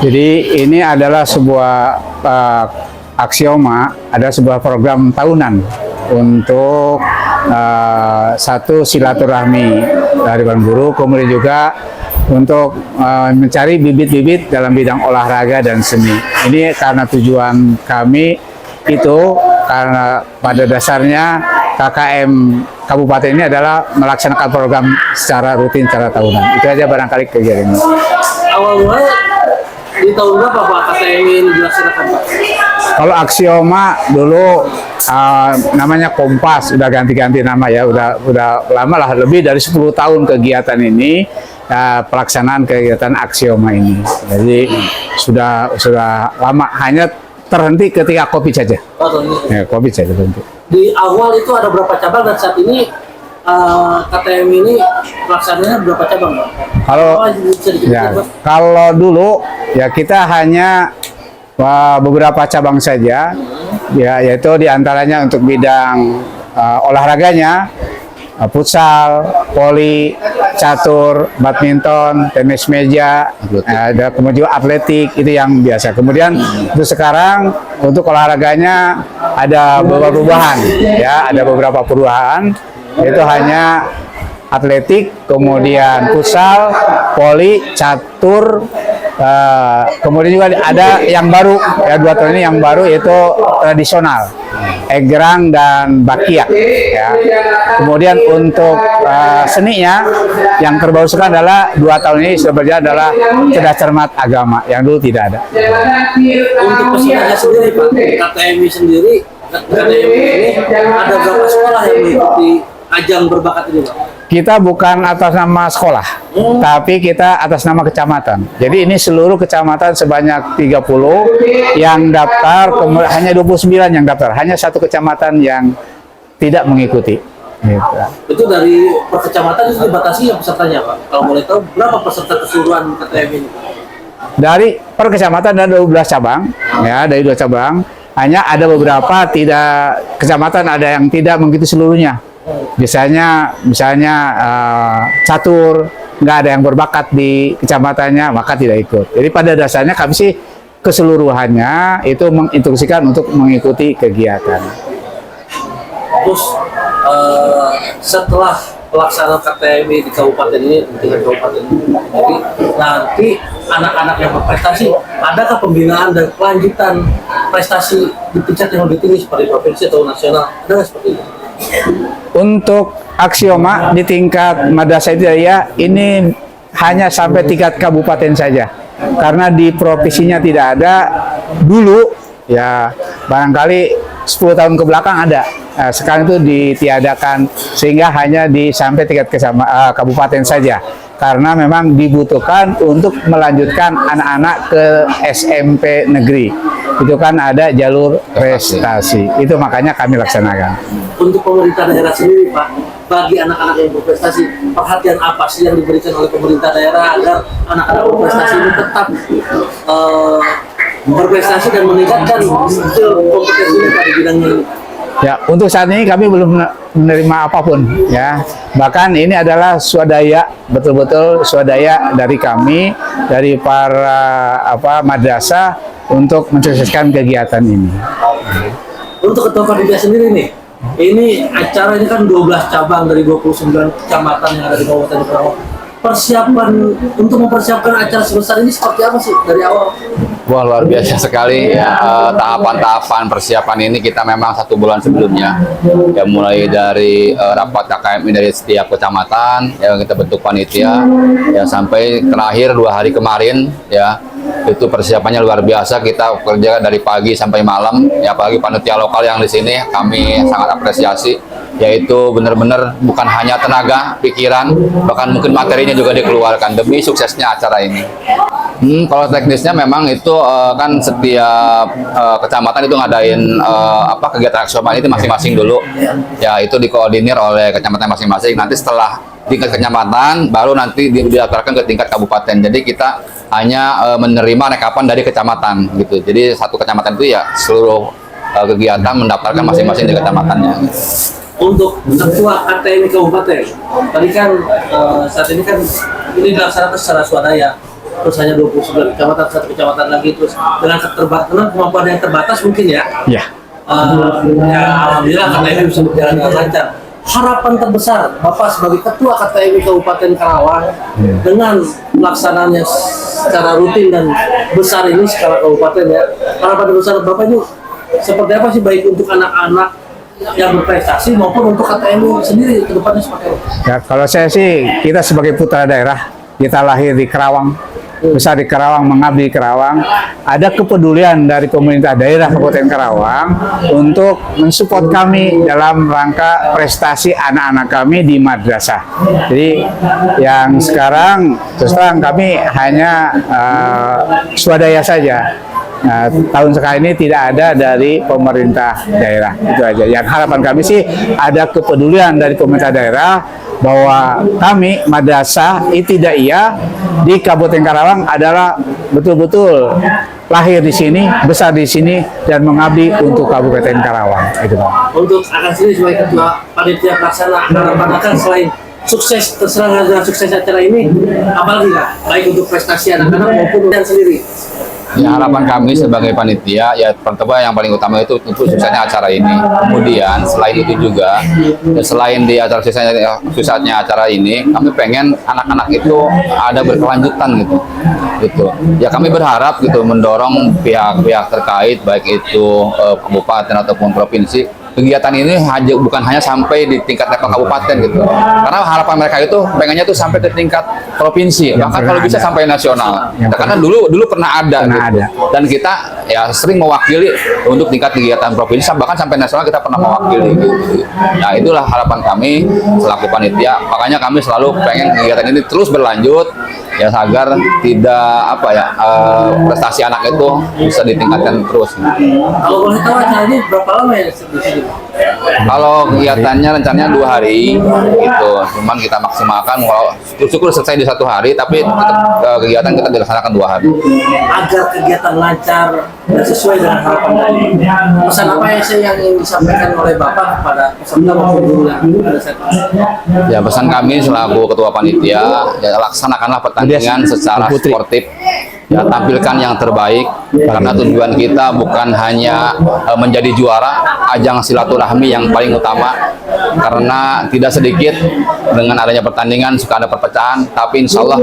Jadi ini adalah sebuah aksioma, ada sebuah program tahunan untuk satu silaturahmi dari guru, kemudian juga untuk mencari bibit-bibit dalam bidang olahraga dan seni. Ini karena tujuan kami itu karena pada dasarnya KKM Kabupaten ini adalah melaksanakan program secara rutin, secara tahunan. Itu aja barangkali kegiatan ini. Awal mula di tahun berapa Pak KKM ini dilaksanakan Pak? Kalau aksioma dulu namanya Kompas, udah ganti-ganti nama ya, udah lama lah, lebih dari 10 tahun kegiatan ini, pelaksanaan kegiatan aksioma ini. Jadi sudah lama, hanya terhenti ketika COVID saja. Ya, COVID saja terhenti. Di awal itu ada berapa cabang dan saat ini KTM ini pelaksanaannya berapa cabang Pak? Kalau dulu ya kita hanya beberapa cabang saja, ya, yaitu diantaranya untuk bidang olahraganya, futsal, voli, catur, badminton, tenis meja, ada kemudian atletik, itu yang biasa. Kemudian untuk sekarang untuk olahraganya ada beberapa perubahan, ya, ada beberapa perubahan, yaitu hanya atletik, kemudian futsal, voli, catur, kemudian juga ada yang baru, ya 2 tahun ini yang baru, yaitu tradisional, egrang dan bakia, ya. Kemudian untuk seninya yang terbaru sekarang adalah 2 tahun ini sudah berjalan adalah cerdas cermat agama, yang dulu tidak ada. Untuk pesertanya sendiri Pak, KTM sendiri, KTM ini ada berapa sekolah yang mengikuti ajang berbakat ini Pak? Kita bukan atas nama sekolah, tapi kita atas nama kecamatan. Jadi ini seluruh kecamatan sebanyak 30 yang daftar, hanya 29 yang daftar. Hanya satu kecamatan yang tidak mengikuti. Gitu. Itu dari per kecamatan itu dibatasi ya pesertanya Pak? Kalau boleh tahu berapa peserta keseluruhan KTM ini? Dari per kecamatan ada 12 cabang, ya, dari 2 cabang. Hanya ada beberapa kecamatan ada yang tidak mengikuti seluruhnya. Misalnya catur, nggak ada yang berbakat di kecamatannya, maka tidak ikut. Jadi pada dasarnya kami sih keseluruhannya itu menginstruksikan untuk mengikuti kegiatan. Terus setelah pelaksanaan KTM di kabupaten ini, di tingkat kabupaten ini, jadi nanti anak-anak yang berprestasi, adakah pembinaan dan kelanjutan prestasi di tingkat yang lebih tinggi seperti provinsi atau nasional? Ada seperti itu? Untuk aksioma di tingkat Madrasah Ibtidaiyah ini hanya sampai tingkat kabupaten saja, karena di provinsinya tidak ada. Dulu ya barangkali 10 tahun ke belakang ada, sekarang itu ditiadakan sehingga hanya sampai tingkat kabupaten saja, karena memang dibutuhkan untuk melanjutkan anak-anak ke SMP negeri. Itu kan ada jalur prestasi, itu makanya kami laksanakan. Untuk pemerintah daerah sendiri Pak, bagi anak-anak yang berprestasi, perhatian apa sih yang diberikan oleh pemerintah daerah agar anak-anak berprestasi ini tetap berprestasi dan meningkatkan skill kompetensinya pada bidang ini? Ya, untuk saat ini kami belum menerima apapun, ya. Bahkan ini adalah swadaya, betul-betul swadaya dari kami, dari para madrasah untuk mensukseskan kegiatan ini. Untuk Ketua Panitia sendiri nih, ini acara ini kan 12 cabang dari 29 kecamatan yang ada di Kabupaten Karawang. Persiapan untuk mempersiapkan acara sebesar ini seperti apa sih dari awal? Wah, luar biasa sekali ya. Tahapan-tahapan persiapan ini kita memang 1 bulan sebelumnya ya, mulai dari rapat KKM dari setiap kecamatan yang kita bentuk panitia ya, sampai terakhir 2 hari kemarin ya, itu persiapannya luar biasa. Kita kerja dari pagi sampai malam ya, apalagi panitia lokal yang di sini kami sangat apresiasi, yaitu benar-benar bukan hanya tenaga, pikiran, bahkan mungkin materinya juga dikeluarkan demi suksesnya acara ini. Kalau teknisnya memang itu kan setiap kecamatan itu ngadain kegiatan aksioma itu masing-masing dulu ya, itu dikoordinir oleh kecamatan masing-masing. Nanti setelah tingkat kecamatan baru nanti didaftarkan ke tingkat kabupaten. Jadi kita hanya menerima rekapan dari kecamatan gitu. Jadi satu kecamatan itu ya seluruh kegiatan mendaftarkan masing-masing di kecamatannya. Untuk ketua KTM kabupaten, tadi kan saat ini kan ini dilaksanakan secara swadaya. terus hanya 29 kecamatan, satu kecamatan lagi, terus dengan keterbatasan kemampuan yang terbatas mungkin ya. Ya. Ya alhamdulillah KTM bisa berjalan dengan lancar. Harapan terbesar Bapak sebagai Ketua KTM Kabupaten Karawang dengan pelaksanaannya secara rutin dan besar ini skala kabupaten ya. Harapan terbesar Bapak ini seperti apa sih, baik untuk anak-anak yang berprestasi maupun untuk KTM sendiri ke depannya seperti apa? Ya, kalau saya sih, kita sebagai putra daerah, kita lahir di Karawang, besar di Karawang, mengabdi di Karawang, ada kepedulian dari pemerintah daerah Kabupaten Karawang untuk mensupport kami dalam rangka prestasi anak-anak kami di madrasah. Jadi yang sekarang terus terang kami hanya swadaya saja. Nah, tahun sekarang ini tidak ada dari pemerintah daerah, itu aja. Yang harapan kami sih ada kepedulian dari pemerintah daerah bahwa kami madrasah ibtidaiyah di Kabupaten Karawang adalah betul-betul lahir di sini, besar di sini, dan mengabdi untuk Kabupaten Karawang. Itu Pak. Untuk akan sendiri sebagai Ketua Panitia Pelaksana, harapan akan selain sukses terserah dengan sukses acara ini, apalagi Kak, baik untuk prestasi anak-anak maupun dan sendiri. Ya, harapan kami sebagai panitia, ya pertama yang paling utama itu tentu suksesnya acara ini. Kemudian selain itu juga, ya, selain di acara suksesnya acara ini, kami pengen anak-anak itu ada berkelanjutan gitu. Ya kami berharap gitu mendorong pihak-pihak terkait, baik itu kabupaten ataupun provinsi. Kegiatan ini bukan hanya sampai di tingkat level kabupaten gitu. Karena harapan mereka itu pengennya tuh sampai ke tingkat provinsi, bahkan kalau bisa sampai nasional. Karena dulu pernah ada gitu. Dan kita ya sering mewakili untuk tingkat kegiatan provinsi, bahkan sampai nasional kita pernah mewakili gitu. Nah, itulah harapan kami selaku panitia. Makanya kami selalu pengen kegiatan ini terus berlanjut ya, agar tidak prestasi anak itu bisa ditingkatkan terus. Kalau boleh tahu acara ini berapa lama ya di sini? Kalau kegiatannya rencananya 2 hari gitu, cuman kita maksimalkan kalau syukur selesai di 1 hari, tapi tetap kegiatan kita dilaksanakan 2 hari. Agar kegiatan lancar dan sesuai dengan harapan tadi, pesan apa yang ingin disampaikan oleh Bapak kepada peserta maupun guru yang ada saat ini? Ya, pesan kami selaku ketua panitia, ya laksanakanlah pertandingan secara sportif. Ya, tampilkan yang terbaik, karena tujuan kita bukan hanya menjadi juara, ajang silaturahmi yang paling utama, karena tidak sedikit dengan adanya pertandingan suka ada perpecahan, tapi insya Allah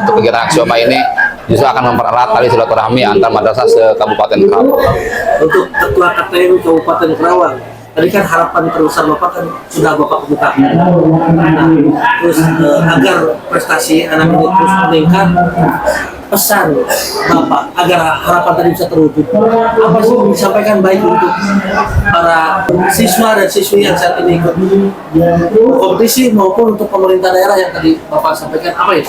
untuk kegiatan Aksioma ini justru akan mempererat tali silaturahmi antar madrasah se-Kabupaten Karawang. Untuk Ketua KTM Kabupaten Karawang, tadi kan harapan terbesar Bapak kan sudah Bapak kemukakan. Nah, terus agar prestasi anak ini terus meningkat, pesan Bapak agar harapan tadi bisa terwujud, apa sih yang disampaikan baik untuk para siswa dan siswi yang saat ini ikut kompetisi maupun untuk pemerintah daerah yang tadi Bapak sampaikan, apa ya?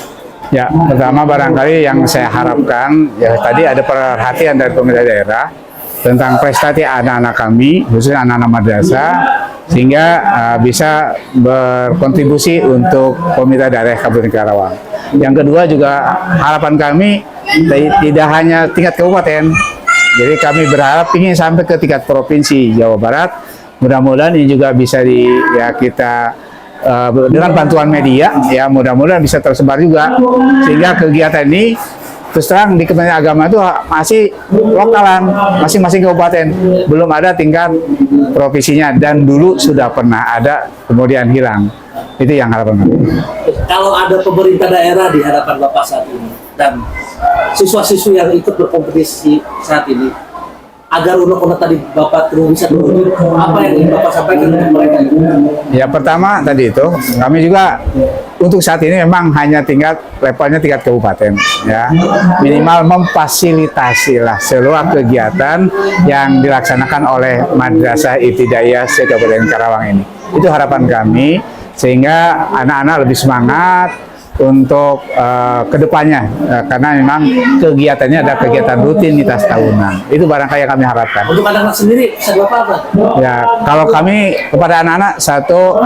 Ya, pertama barangkali yang saya harapkan, ya tadi ada perhatian dari pemerintah daerah tentang prestasi anak-anak kami, khususnya anak-anak madrasah, sehingga bisa berkontribusi untuk pemerintah daerah Kabupaten Karawang. Yang kedua juga harapan kami tidak hanya tingkat kabupaten, jadi kami berharap ingin sampai ke tingkat provinsi Jawa Barat. Mudah-mudahan ini juga bisa kita dengan bantuan media, ya mudah-mudahan bisa tersebar juga, sehingga kegiatan ini terus terang di Kementerian Agama itu masih lokalan, masing-masing kabupaten, belum ada tingkat provinsinya, dan dulu sudah pernah ada kemudian hilang. Itu yang harapan kami. Kalau ada pemerintah daerah di hadapan Bapak saat ini dan siswa-siswi yang ikut berkompetisi saat ini, agar unek-unek tadi Bapak terus bisa terwujud, apa yang ingin Bapak sampaikan kepada mereka? Ya, pertama tadi itu kami juga untuk saat ini memang hanya levelnya tingkat kabupaten, ya minimal memfasilitasi lah seluruh kegiatan yang dilaksanakan oleh Madrasah Ibtidaiyah se-Kabupaten Karawang ini. Itu harapan kami, sehingga anak-anak lebih semangat untuk kedepannya, karena memang kegiatannya ada kegiatan rutinitas tahunan. Itu barangkali yang kami harapkan. Untuk anak-anak sendiri, pesan Bapak apa? Ya, kalau kami kepada anak-anak, satu,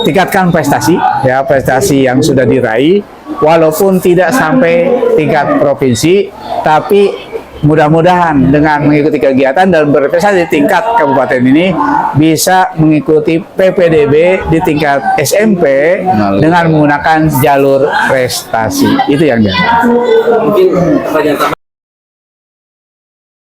tingkatkan prestasi, ya prestasi yang sudah diraih, walaupun tidak sampai tingkat provinsi, tapi mudah-mudahan dengan mengikuti kegiatan dan berprestasi di tingkat kabupaten ini bisa mengikuti PPDB di tingkat SMP dengan menggunakan jalur prestasi. Itu yang dia. Mungkin pertanyaan